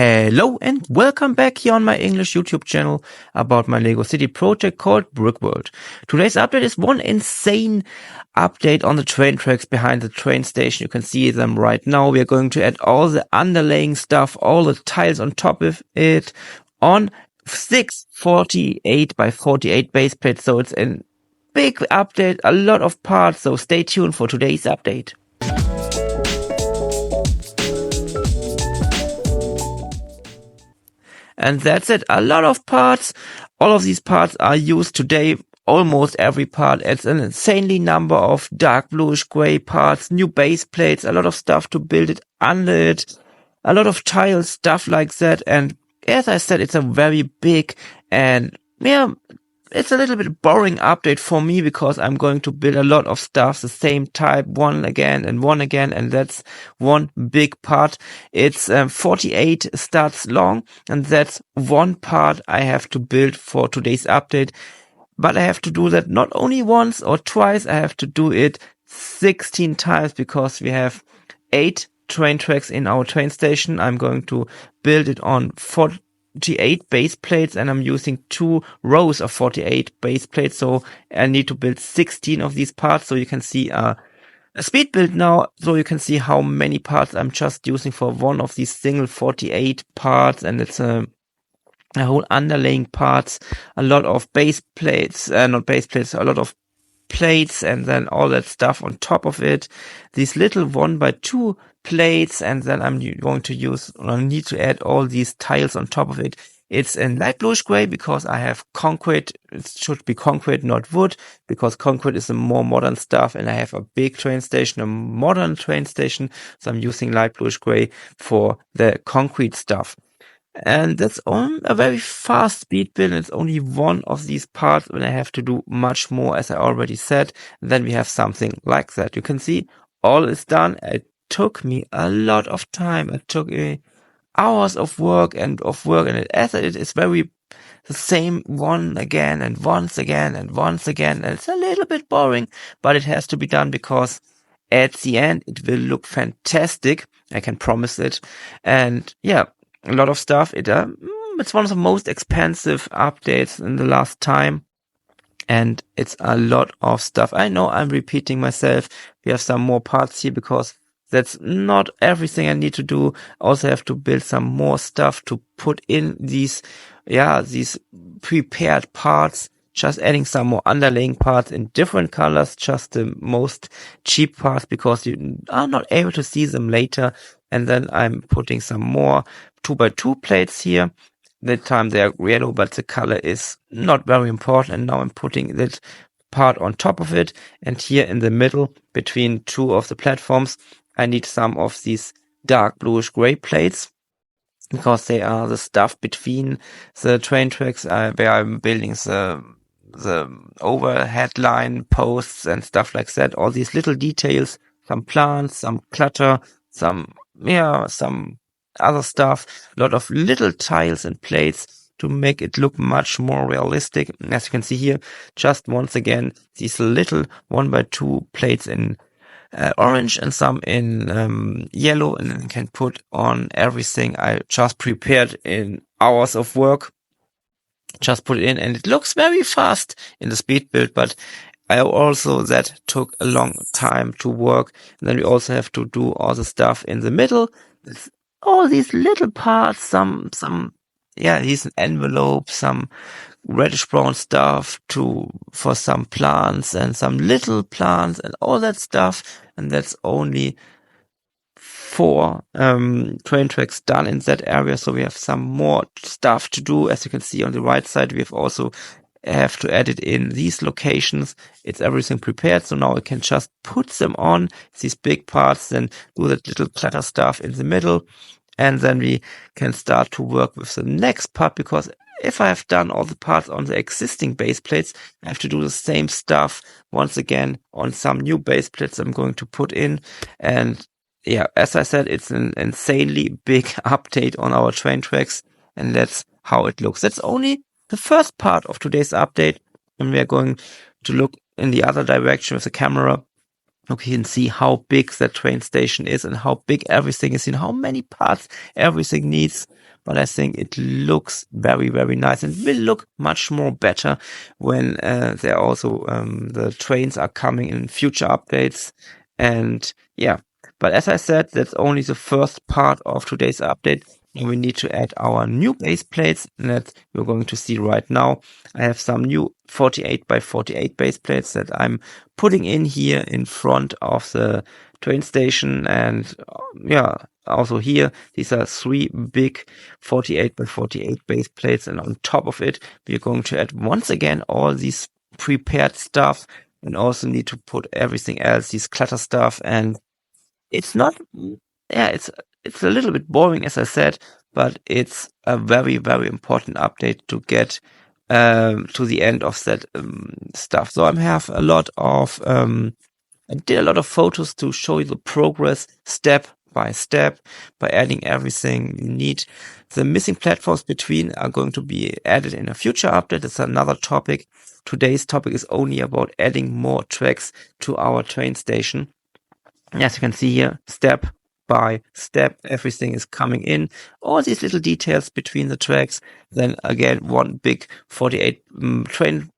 Hello and welcome back here on my English YouTube channel about my LEGO City project called Brickworld. Today's update is one insane update on the train tracks behind the train station. You can see them right now. We are going to add all the underlaying stuff, all the tiles on top of it on 648 by 48 base plates. So it's a big update, a lot of parts. So stay tuned for today's update. And that's it. A lot of parts. All of these parts are used today. Almost every part. It's an insanely number of dark bluish gray parts, new base plates, a lot of stuff to build it under it, a lot of tiles, stuff like that. And as I said, it's a very big and it's a little bit boring update for me because I'm going to build a lot of stuff, the same type, one again, and that's one big part. It's 48 starts long, and that's one part I have to build for today's update. But I have to do that not only once or twice, I have to do it 16 times because we have 8 train tracks in our train station. I'm going to build it on 48 base plates, and I'm using 2 rows of 48 base plates, so I need to build 16 of these parts. So you can see a speed build now, so you can see how many parts I'm just using for one of these single 48 parts, and it's a whole underlaying parts, a lot of base plates, not base plates, a lot of plates, and then all that stuff on top of it, these little 1x2 plates, and then I'm going to need to add all these tiles on top of it. It's in light bluish gray because I have concrete. It should be concrete, not wood, because concrete is a more modern stuff, and I have a big train station, a modern train station, so I'm using light bluish gray for the concrete stuff. And that's on a very fast speed build. It's only one of these parts, and I have to do much more, as I already said. Then we have something like that. You can see all is done. It took me a lot of time. It took me hours of work, and it is very the same one again and once again and once again. And it's a little bit boring, but it has to be done because at the end it will look fantastic. I can promise it. And yeah, a lot of stuff. It's one of the most expensive updates in the last time, and it's a lot of stuff. I know I'm repeating myself. We have some more parts here because that's not everything I need to do. Also have to build some more stuff to put in these prepared parts. Just adding some more underlaying parts in different colors, just the most cheap parts because you are not able to see them later. And then I'm putting some more 2x2 plates here. That time they are yellow, but the color is not very important. And now I'm putting that part on top of it. And here in the middle, between 2 of the platforms, I need some of these dark bluish gray plates, because they are the stuff between the train tracks where I'm building the overhead line posts and stuff like that. All these little details, some plants, some clutter, some other stuff, a lot of little tiles and plates to make it look much more realistic. As you can see here, just once again, these little 1x2 plates in orange and some in yellow, and then you can put on everything I just prepared in hours of work. Just put it in, and it looks very fast in the speed build, but that took a long time to work. And then we also have to do all the stuff in the middle. It's all these little parts, these envelopes, some reddish brown stuff for some plants and some little plants and all that stuff. And that's only 4 train tracks done in that area. So we have some more stuff to do. As you can see on the right side, we have to add it in these locations. It's everything prepared, so now I can just put them on these big parts, then do that little clutter stuff in the middle, and then we can start to work with the next part, because if I have done all the parts on the existing base plates, I have to do the same stuff once again on some new base plates I'm going to put in. And yeah, as I said, it's an insanely big update on our train tracks, and that's how it looks. That's only the first part of today's update, and we are going to look in the other direction with the camera You can see how big that train station is and how big everything is, how many parts everything needs. But I think it looks very, very nice and will look much more better when there also the trains are coming in future updates. And yeah, but as I said, that's only the first part of today's update. We need to add our new base plates that you're going to see right now. I have some new 48 by 48 base plates that I'm putting in here in front of the train station. And yeah, also here, these are 3 big 48 by 48 base plates. And on top of it, we're going to add once again all these prepared stuff, and also need to put everything else, this clutter stuff. And it's not, yeah, it's a little bit boring, as I said, but it's a very, very important update to get to the end of that stuff. So I have a lot of, I did a lot of photos to show you the progress step by step by adding everything you need. The missing platforms between are going to be added in a future update. It's another topic. Today's topic is only about adding more tracks to our train station. As you can see here, step by step, everything is coming in. All these little details between the tracks. Then again, one big 48 train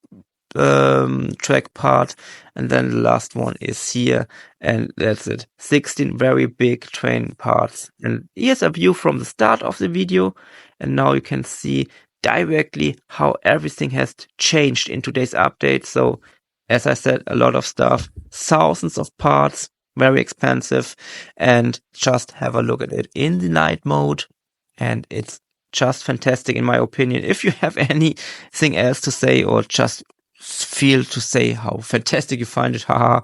track part, and then the last one is here, and that's it. 16 very big train parts. And here's a view from the start of the video, and now you can see directly how everything has changed in today's update. So as I said, a lot of stuff, thousands of parts, very expensive, and just have a look at it in the night mode, and it's just fantastic in my opinion. If you have anything else to say, or just feel to say how fantastic you find it, haha,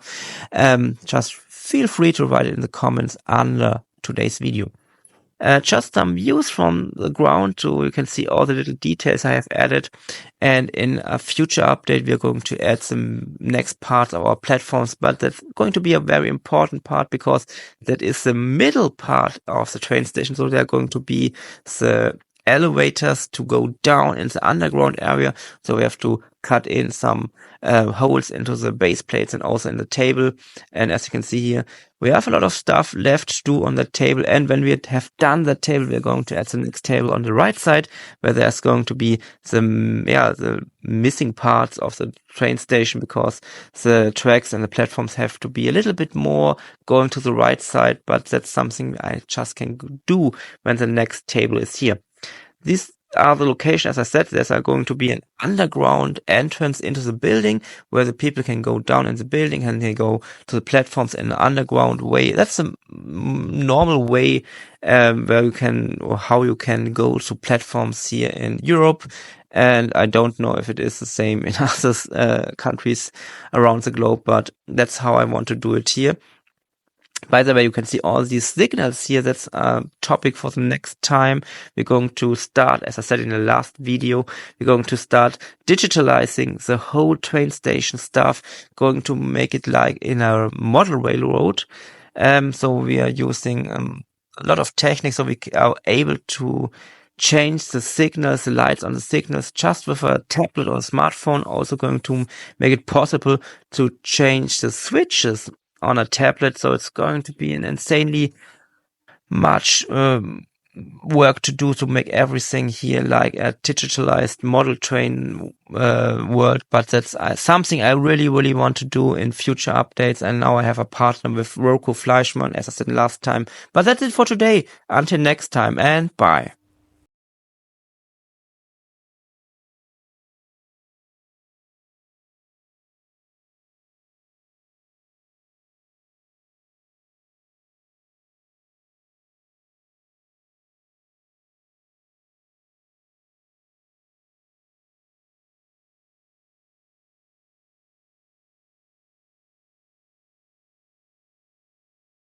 just feel free to write it in the comments under today's video. Just some views from the ground, so you can see all the little details I have added. And in a future update, we are going to add some next parts of our platforms, but that's going to be a very important part because that is the middle part of the train station. So there are going to be the elevators to go down in the underground area. So we have to cut in some holes into the base plates and also in the table. And as you can see here, we have a lot of stuff left to do on the table. And when we have done the table, we're going to add the next table on the right side, where there's going to be the missing parts of the train station, because the tracks and the platforms have to be a little bit more going to the right side. But that's something I just can do when the next table is here. These are the location. As I said, there's going to be an underground entrance into the building where the people can go down in the building and they go to the platforms in an underground way. That's a normal way where you can, or how you can go to platforms here in Europe. And I don't know if it is the same in other countries around the globe, but that's how I want to do it here. By the way, you can see all these signals here. That's a topic for the next time. We're going to start, as I said in the last video, we're going to start digitalizing the whole train station stuff, going to make it like in a model railroad. So we are using a lot of techniques, so we are able to change the signals, the lights on the signals just with a tablet or a smartphone. Also going to make it possible to change the switches on a tablet. So it's going to be an insanely much work to do to make everything here like a digitalized model train world. But that's something I really, really want to do in future updates. And now I have a partner with Roku Fleischmann, as I said last time. But that's it for today. Until next time, and bye.